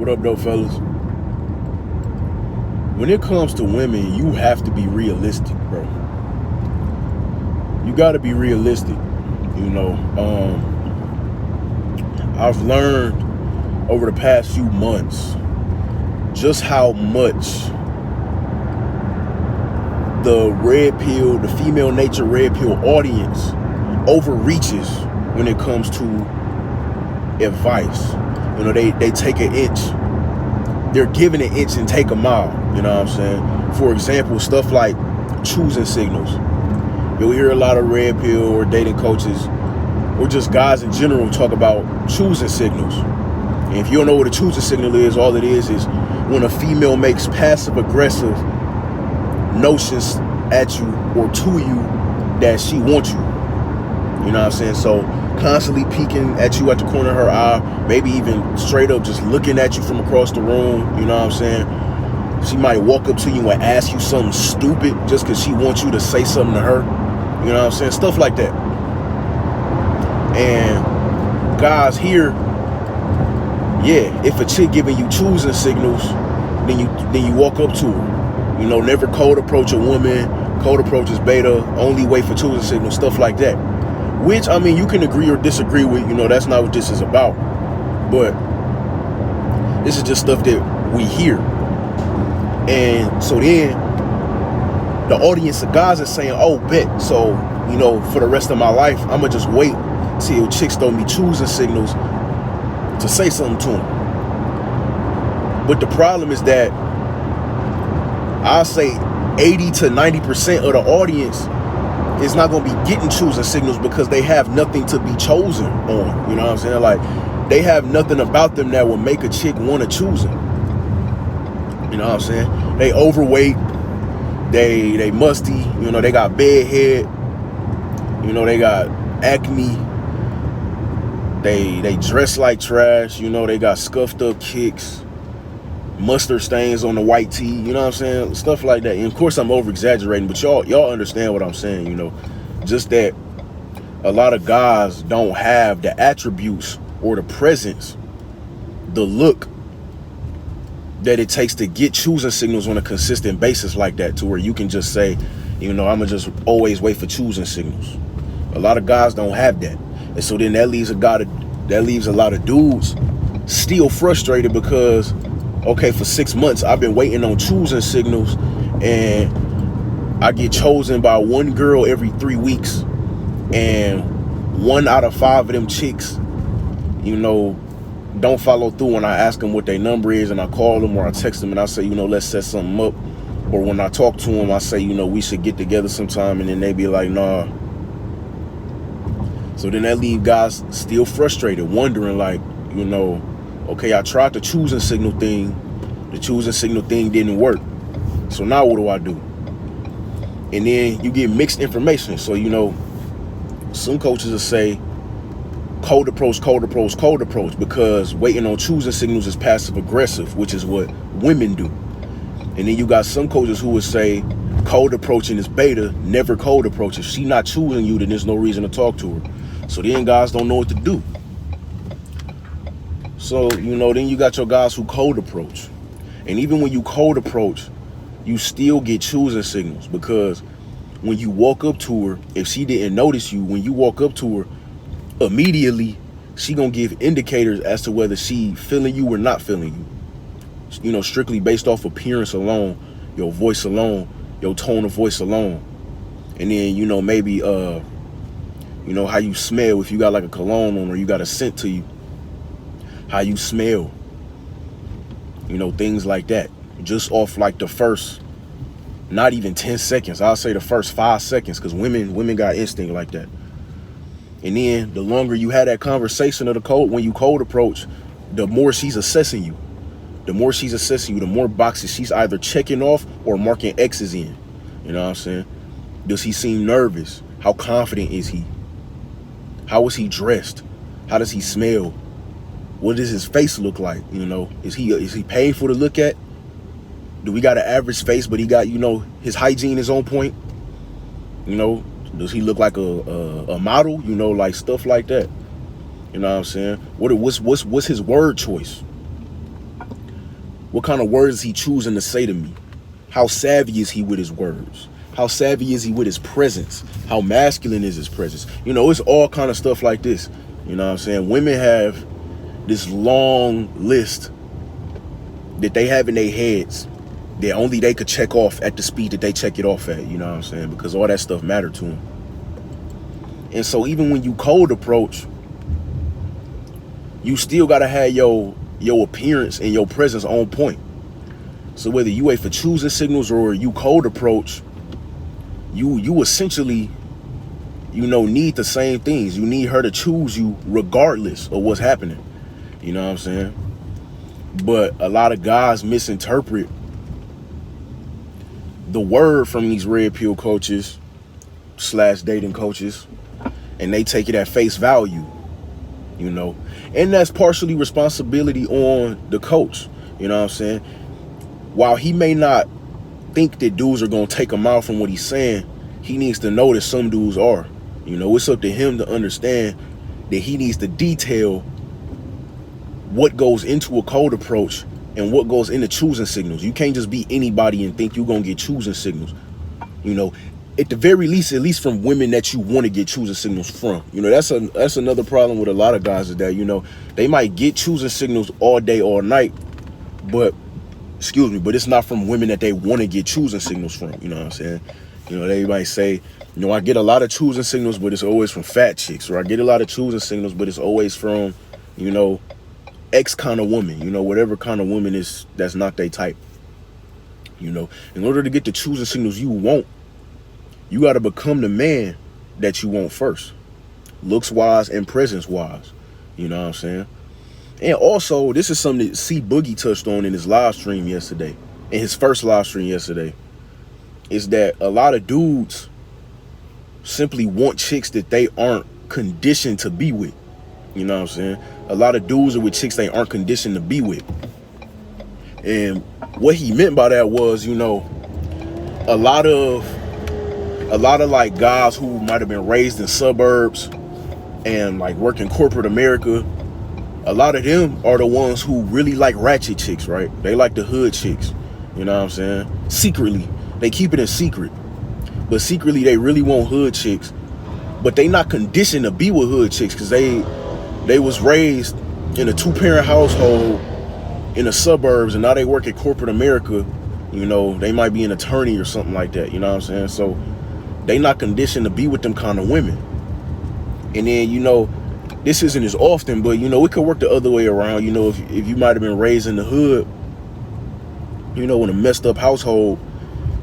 What up, though, fellas? When it comes to women, you have to be realistic, bro. You got to be realistic. I've learned over the past few months just how much the female nature red pill audience overreaches when it comes to advice. They take an inch. They're giving an inch and take a mile. You know what I'm saying? For example, stuff like choosing signals. You'll hear a lot of red pill or dating coaches or just guys in general talk about choosing signals. And if you don't know what a choosing signal is, all it is when a female makes passive aggressive notions at you or to you that she wants you. You know what I'm saying? So constantly peeking at you at the corner of her eye, maybe even straight up just looking at you from across the room. You know what I'm saying? She might walk up to you and ask you something stupid just because she wants you to say something to her. You know what I'm saying? Stuff like that. And guys here, yeah, if a chick giving you choosing signals, then you walk up to her. Never cold approach a woman. Cold approach is beta. Only wait for choosing signals. Stuff like that. Which, you can agree or disagree with. That's not what this is about. But this is just stuff that we hear. And so then the audience of guys is saying, oh, bet. So, for the rest of my life, I'm going to just wait till chicks throw me choosing signals to say something to them. But the problem is that I'll say 80 to 90% of the audience is not going to be getting choosing signals because they have nothing to be chosen on. You know what I'm saying? Like, they have nothing about them that will make a chick want to choose them. You know what I'm saying? They overweight. They musty. They got bad head. They got acne. They dress like trash. They got scuffed up kicks, mustard stains on the white tee. You know what I'm saying? Stuff like that. And of course, I'm over exaggerating, but y'all understand what I'm saying. Just that a lot of guys don't have the attributes or the presence, the look that it takes to get choosing signals on a consistent basis like that, to where you can just say, I'm gonna just always wait for choosing signals. A lot of guys don't have that. And so then that leaves a lot of dudes still frustrated because, okay, for 6 months I've been waiting on choosing signals and I get chosen by one girl every 3 weeks, and 1 out of 5 of them chicks, don't follow through when I ask them what their number is, and I call them or I text them and I say, let's set something up. Or when I talk to them, I say, we should get together sometime, and then they be like, nah. So then that leave guys still frustrated, wondering like, okay, I tried the choosing signal thing. The choosing signal thing didn't work. So now what do I do? And then you get mixed information. So, some coaches will say cold approach, because waiting on choosing signals is passive aggressive, which is what women do. And then you got some coaches who would say cold approaching is beta, never cold approach. If she not choosing you, then there's no reason to talk to her. So then guys don't know what to do. So, then you got your guys who cold approach. And even when you cold approach, you still get choosing signals, because when you walk up to her, if she didn't notice you, when you walk up to her, immediately she gonna give indicators as to whether she feeling you or not feeling you. Strictly based off appearance alone, your voice alone, your tone of voice alone. And then, maybe, how you smell, if you got like a cologne on or you got a scent to you, how you smell, things like that. Just off like the first, not even 10 seconds. I'll say the first 5 seconds, because women got instinct like that. And then the longer you had that conversation when you cold approach, the more she's assessing you. The more she's assessing you, the more boxes she's either checking off or marking X's in. You know what I'm saying? Does he seem nervous? How confident is he? How is he dressed? How does he smell? What does his face look like? Is he painful to look at? Do we got an average face, but he got, his hygiene is on point? Does he look like a model? Like stuff like that. You know what I'm saying? What's his word choice? What kind of words is he choosing to say to me? How savvy is he with his words? How savvy is he with his presence? How masculine is his presence? You know, it's all kind of stuff like this. You know what I'm saying? Women have this long list that they have in their heads that only they could check off at the speed that they check it off at. You know what I'm saying? Because all that stuff mattered to them. And so even when you cold approach, you still got to have your appearance and your presence on point. So whether you wait for choosing signals or you cold approach, you essentially, you know, need the same things. You need her to choose you regardless of what's happening. You know what I'm saying? But a lot of guys misinterpret the word from these red pill coaches / dating coaches, and they take it at face value, you know. And that's partially responsibility on the coach, you know what I'm saying? While he may not think that dudes are going to take him out from what he's saying, he needs to know that some dudes are. You know, it's up to him to understand that he needs to detail what goes into a cold approach and what goes into choosing signals. You can't just be anybody and think you're going to get choosing signals. You know, at the very least, at least from women that you want to get choosing signals from. You know, that's another problem with a lot of guys is that, you know, they might get choosing signals all day, all night, but it's not from women that they want to get choosing signals from. You know what I'm saying? You know, they might say, you know, I get a lot of choosing signals, but it's always from fat chicks, or I get a lot of choosing signals, but it's always from, you know, X kind of woman, you know, whatever kind of woman is that's not their type. You know, in order to get the choosing signals you want, you got to become the man that you want first, looks wise and presence wise. You know what I'm saying? And also, this is something that C Boogie touched on in his live stream yesterday, in his first live stream yesterday, is that a lot of dudes simply want chicks that they aren't conditioned to be with. You know what I'm saying? A lot of dudes are with chicks they aren't conditioned to be with. And what he meant by that was, you know, a lot of like guys who might have been raised in suburbs and like work in corporate America, a lot of them are the ones who really like ratchet chicks, right? They like the hood chicks. You know what I'm saying? Secretly, they keep it in secret. But secretly, they really want hood chicks. But they not conditioned to be with hood chicks because they was raised in a 2-parent household in the suburbs, and now they work at corporate America. You know, they might be an attorney or something like that. You know what I'm saying? So they not conditioned to be with them kind of women. And then, you know, this isn't as often, but, you know, it could work the other way around. You know, if you might have been raised in the hood, you know, in a messed up household,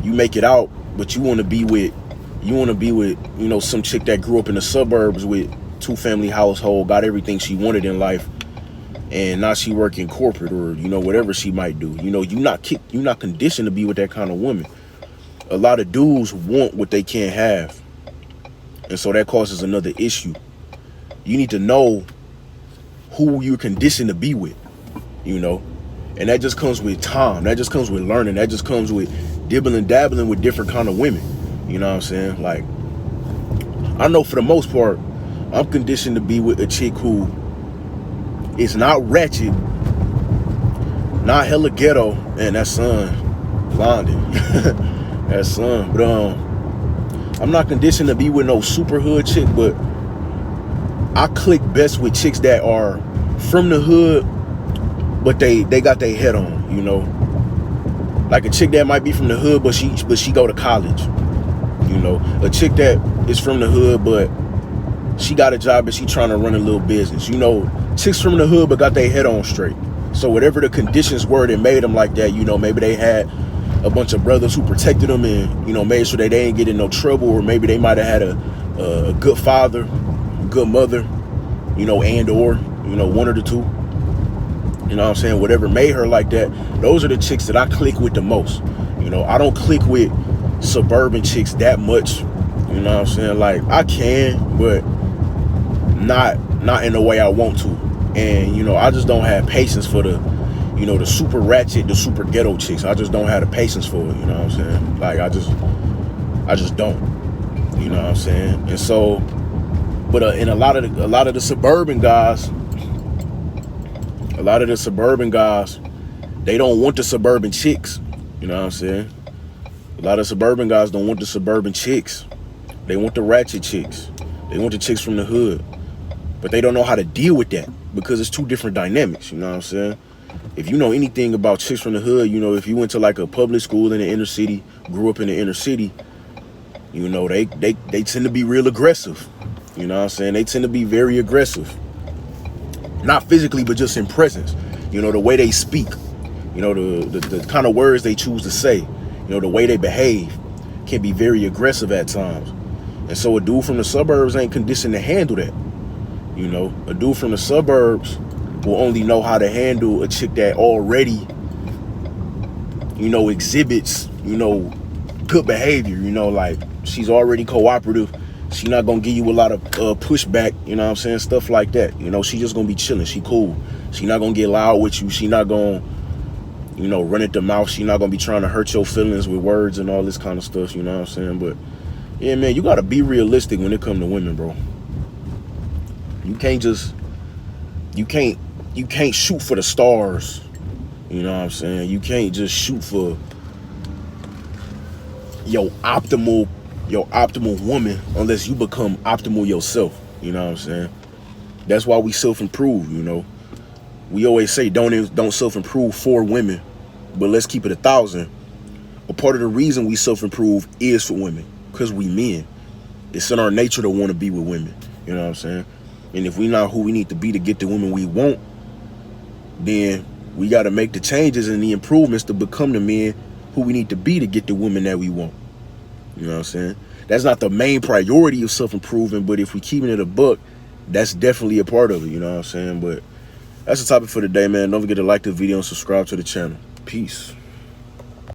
you make it out, but you want to be with, you know, some chick that grew up in the suburbs with 2-family household, got everything she wanted in life, and now she work in corporate or, you know, whatever she might do. You know, you're not conditioned to be with that kind of woman. A lot of dudes want what they can't have. And so that causes another issue. You need to know who you're conditioned to be with, you know? And that just comes with time. That just comes with learning. That just comes with dibbling, dabbling with different kind of women. You know what I'm saying? Like, I know for the most part, I'm conditioned to be with a chick who is not ratchet, not hella ghetto, and that son, blondie. That son. But I'm not conditioned to be with no super hood chick, but I click best with chicks that are from the hood, but they got their head on, you know. Like a chick that might be from the hood, but she go to college. You know, a chick that is from the hood, but she got a job and she trying to run a little business. You know, chicks from the hood but got their head on straight. So whatever the conditions were that made them like that, you know, maybe they had a bunch of brothers who protected them and, you know, made sure that they ain't get in no trouble, or maybe they might have had a good father, good mother, you know, and or, you know, one of the two. You know what I'm saying? Whatever made her like that, those are the chicks that I click with the most. You know, I don't click with suburban chicks that much. You know what I'm saying? Like, I can, but not in the way I want to. And, you know, I just don't have patience for the, you know, the super ratchet, the super ghetto chicks. I just don't have the patience for it, you know what I'm saying? Like, I just don't. You know what I'm saying? And so, but in a lot of the suburban guys, They don't want the suburban chicks. You know what I'm saying? A lot of suburban guys don't want the suburban chicks. They want the ratchet chicks. They want the chicks from the hood. But they don't know how to deal with that because it's two different dynamics. You know what I'm saying? If you know anything about chicks from the hood, you know, if you went to like a public school in the inner city, grew up in the inner city, you know, they tend to be real aggressive. You know what I'm saying? They tend to be very aggressive. Not physically, but just in presence. You know, the way they speak. You know, the kind of words they choose to say. You know, the way they behave can be very aggressive at times. And so a dude from the suburbs ain't conditioned to handle that. You know, a dude from the suburbs will only know how to handle a chick that already, you know, exhibits, you know, good behavior. You know, like she's already cooperative. She's not gonna give you a lot of pushback. You know what I'm saying? Stuff like that. You know, she just gonna be chilling. She cool. She not gonna get loud with you. She not gonna, you know, run at the mouth. She not gonna be trying to hurt your feelings with words and all this kind of stuff. You know what I'm saying? But yeah, man, you gotta be realistic when it comes to women, bro. You can't shoot for the stars. You know what I'm saying? You can't just shoot for your optimal woman unless you become optimal yourself. You know what I'm saying? That's why we self-improve, you know. We always say don't self-improve for women, but let's keep it 1,000. A part of the reason we self-improve is for women, because we men. It's in our nature to want to be with women. You know what I'm saying? And if we not who we need to be to get the women we want, then we got to make the changes and the improvements to become the men who we need to be to get the women that we want. You know what I'm saying? That's not the main priority of self-improvement, but if we keeping it a buck, that's definitely a part of it. You know what I'm saying? But that's the topic for today, man. Don't forget to like the video and subscribe to the channel. Peace.